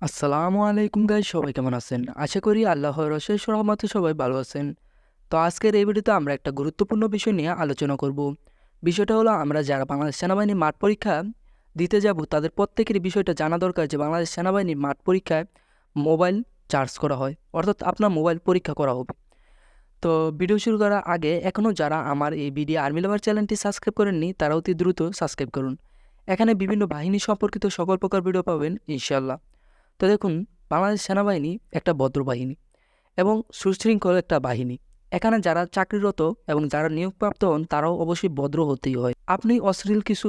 আসসালামু আলাইকুম গাইস, সবাই কেমন আছেন? আশা করি আল্লাহর অশেষ রহমতে সবাই ভালো আছেন। তো আজকের এই ভিডিওতে আমরা একটা গুরুত্বপূর্ণ বিষয় নিয়ে আলোচনা করব। বিষয়টা হলো আমরা যারা বাংলাদেশ সেনাবাহিনীর মাঠ পরীক্ষা দিতে যাব তাদের প্রত্যেকেরই বিষয়টা জানা দরকার যে বাংলাদেশ সেনাবাহিনীর মাঠ পরীক্ষায় মোবাইল চার্জ করা হয়, অর্থাৎ আপনার মোবাইল পরীক্ষা করা হবে। তো ভিডিও শুরু করার আগে এখনও যারা আমার এই বিডি আর্মি লাভার চ্যানেলটি সাবস্ক্রাইব করেননি তারা অতি দ্রুত সাবস্ক্রাইব করুন। এখানে বিভিন্ন বাহিনী সম্পর্কিত সকল প্রকার ভিডিও পাবেন ইনশাল্লাহ। তো দেখুন, বাংলাদেশ সেনাবাহিনী একটা ভদ্র বাহিনী এবং সুশৃঙ্খল একটা বাহিনী। এখানে যারা চাকরিরত এবং যারা নিয়োগপ্রাপ্ত হন তারাও অবশ্যই ভদ্র হতেই হয়। আপনি অশ্লীল কিছু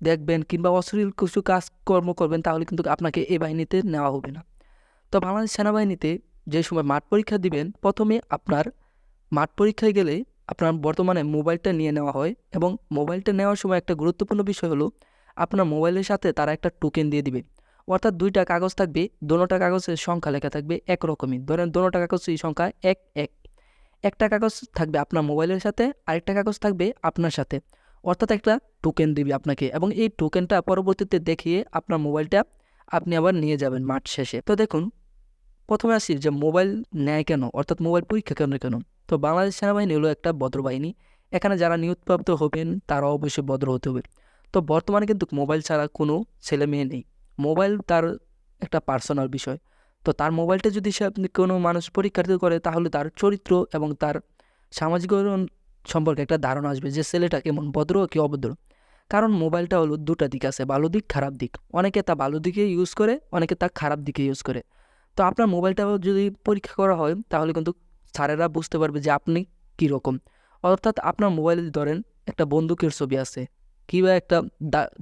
দেখবেন কিংবা অশ্লীল কিছু কাজকর্ম করবেন তাহলে কিন্তু আপনাকে এই বাহিনীতে নেওয়া হবে না। তো বাংলাদেশ সেনাবাহিনীতে যে সময় মাঠ পরীক্ষা দিবেন, প্রথমে আপনার মাঠ পরীক্ষায় গেলে আপনার বর্তমানে মোবাইলটা নিয়ে নেওয়া হয় এবং মোবাইলটা নেওয়ার সময় একটা গুরুত্বপূর্ণ বিষয় হলো আপনার মোবাইলের সাথে তারা একটা টোকেন দিয়ে দিবে। অর্থাৎ দুইটা কাগজ থাকবে, দোনোটা কাগজের সংখ্যা লেখা থাকবে একরকমই। ধরেন দোনোটা কাগজের সংখ্যা এক এক, একটা কাগজ থাকবে আপনার মোবাইলের সাথে, আরেকটা কাগজ থাকবে আপনার সাথে। অর্থাৎ একটা টোকেন দিবে আপনাকে এবং এই টোকেনটা পরবর্তীতে দেখিয়ে আপনার মোবাইলটা আপনি আবার নিয়ে যাবেন মাঠ শেষে। তো দেখুন, প্রথমে আসি যে মোবাইল নেয় কেন, অর্থাৎ মোবাইল পরীক্ষা কেন। তো বাংলাদেশ সেনাবাহিনী হলো একটা ভদ্র বাহিনী। এখানে যারা নিয়োগপ্রাপ্ত হবেন তারা অবশ্যই ভদ্র হতে হবে। তো বর্তমানে কিন্তু মোবাইল ছাড়া কোনো ছেলে মেয়ে নেই। মোবাইল তার একটা পার্সোনাল বিষয়। তো তার মোবাইলটা যদি সে আপনি কোনো মানুষ পরীক্ষার্থী করে তাহলে তার চরিত্র এবং তার সামাজিকরণ সম্পর্কে একটা ধারণা আসবে যে ছেলেটা কেমন, ভদ্র কি অভদ্র। কারণ মোবাইলটা হলো দুটা দিক আছে, ভালো দিক খারাপ দিক। অনেকে তা ভালো দিকে ইউজ করে, অনেকে তা খারাপ দিকে ইউজ করে। তো আপনার মোবাইলটাও যদি পরীক্ষা করা হয় তাহলে কিন্তু স্যারেরা বুঝতে পারবে যে আপনি কীরকম। অর্থাৎ আপনার মোবাইলে ধরেন একটা বন্দুকের ছবি আছে কিংবা একটা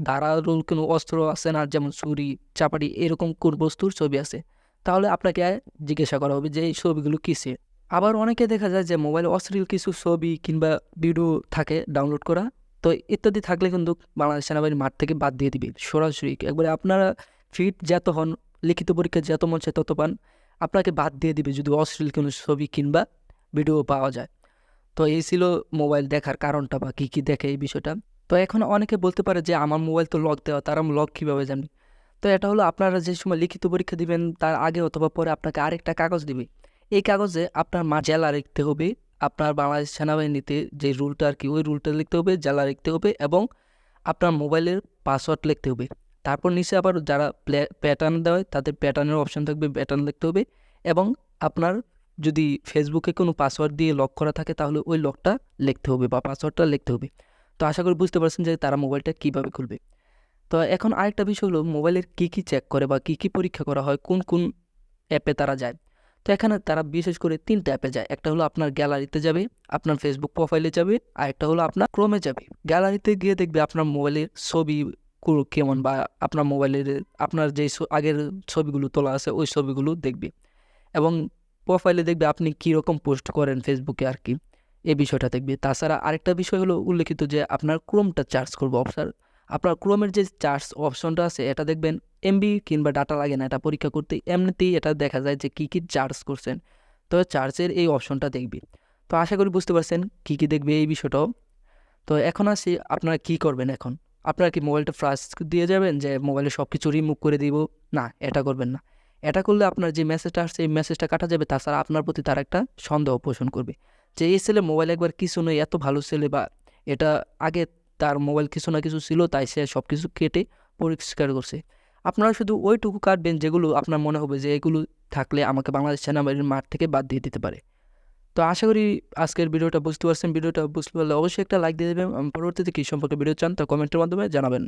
ধারালো কোনো অস্ত্র আছে না, যেমন ছুরি চাপাটি এরকম কোন বস্তুর ছবি আছে, তাহলে আপনাকে জিজ্ঞাসা করা হবে যে এই ছবিগুলো কিসের। আবার অনেকে দেখা যায় যে মোবাইলে অশ্লীল কিছু ছবি কিংবা ভিডিও থাকে ডাউনলোড করা, তো ইত্যাদি থাকলে কিন্তু বাংলাদেশ সেনাবাহিনীর মাঠ থেকে বাদ দিয়ে দিবে সরাসরি। একবারে আপনারা ফিট যত হন, লিখিত পরীক্ষা যত মন চায় তত পান, আপনাকে বাদ দিয়ে দিবে যদি অশ্লীল কোনো ছবি কিংবা ভিডিও পাওয়া যায়। তো এই ছিল মোবাইল দেখার কারণটা বা কী কী দেখে এই বিষয়টা। তো এখন অনেকে বলতে পারে যে আমার মোবাইল তো লক দেওয়া, তারা লক কীভাবে জানবে? তো এটা হলো আপনারা যে সময় লিখিত পরীক্ষা দিবেন তার আগে অথবা পরে আপনাকে আরেকটা কাগজ দিবে। এই কাগজে আপনার জেলা লিখতে হবে, আপনার বাংলাদেশ সেনাবাহিনীতে যে রুলটা আর কি ওই রুলটা লিখতে হবে, জেলা লিখতে হবে এবং আপনার মোবাইলের পাসওয়ার্ড লিখতে হবে। তারপর নিচে আবার যারা প্যাটার্ন দেওয়া হয় তাদের প্যাটার্নের অপশন থাকবে, প্যাটার্ন লিখতে হবে এবং আপনার যদি ফেসবুকে কোনো পাসওয়ার্ড দিয়ে লক করা থাকে তাহলে ওই লকটা লিখতে হবে বা পাসওয়ার্ডটা লিখতে হবে। তো আশা করি বুঝতে পারছেন যে তারা মোবাইলটা কীভাবে খুলবে। তো এখন আরেকটা বিষয় হলো মোবাইলের কী কী চেক করে বা কী কী পরীক্ষা করা হয়, কোন কোন অ্যাপে তারা যায়। তো এখানে তারা বিশেষ করে ৩টা অ্যাপে যায়। একটা হলো আপনার গ্যালারিতে যাবে, আপনার ফেসবুক প্রোফাইলে যাবে, আরেকটা হলো আপনার ক্রোমে যাবে। গ্যালারিতে গিয়ে দেখবে আপনার মোবাইলের ছবি কেমন বা আপনার মোবাইলের আপনার যেই আগের ছবিগুলো তোলা আছে ওই ছবিগুলো দেখবে এবং প্রোফাইলে দেখবে আপনি কীরকম পোস্ট করেন ফেসবুকে আর কি, এই বিষয়টা দেখবে। তাছাড়া আরেকটা বিষয় হলো উল্লেখিত যে আপনার ক্রোমটা চার্জ করবে অপশন। আপনার ক্রোমের যে চার্জ অপশনটা আছে এটা দেখবেন এমবি কিংবা ডাটা লাগে না এটা পরীক্ষা করতে, এমনিতেই এটা দেখা যায় যে কী কী চার্জ করছেন। তো চার্জের এই অপশনটা দেখবে। তো আশা করি বুঝতে পারছেন কী কী দেখবে এই বিষয়টাও। তো এখন আসি আপনারা কী করবেন এখন। আপনারা কি মোবাইলটা ফ্লাশ দিয়ে যাবেন যে মোবাইলে সব কিছু রিমুভ করে দিব? না, এটা করবেন না। এটা করলে আপনার যে মেসেজটা আসছে এই মেসেজটা কাটা যাবে, তাছাড়া আপনার প্রতি তারা একটা সন্দেহ পোষণ করবে যে এই ছেলে মোবাইল একবার কিছু নয়, এত ভালো ছেলে বা এটা আগে তার মোবাইল কিছু না কিছু ছিল তাই সে সব কিছু কেটে পরিষ্কার করছে। আপনারা শুধু ওইটুকু কাটবেন যেগুলো আপনার মনে হবে যে এগুলো থাকলে আমাকে বাংলাদেশ সেনাবাহিনীর মাঠ থেকে বাদ দিয়ে দিতে পারে। তো আশা করি আজকের ভিডিওটা বুঝতে পারছেন। ভিডিওটা বুঝতে পারলে অবশ্যই একটা লাইক দিয়ে দেবেন। পরবর্তীতে কী সম্পর্কে ভিডিও চান তা কমেন্টের মাধ্যমে জানাবেন।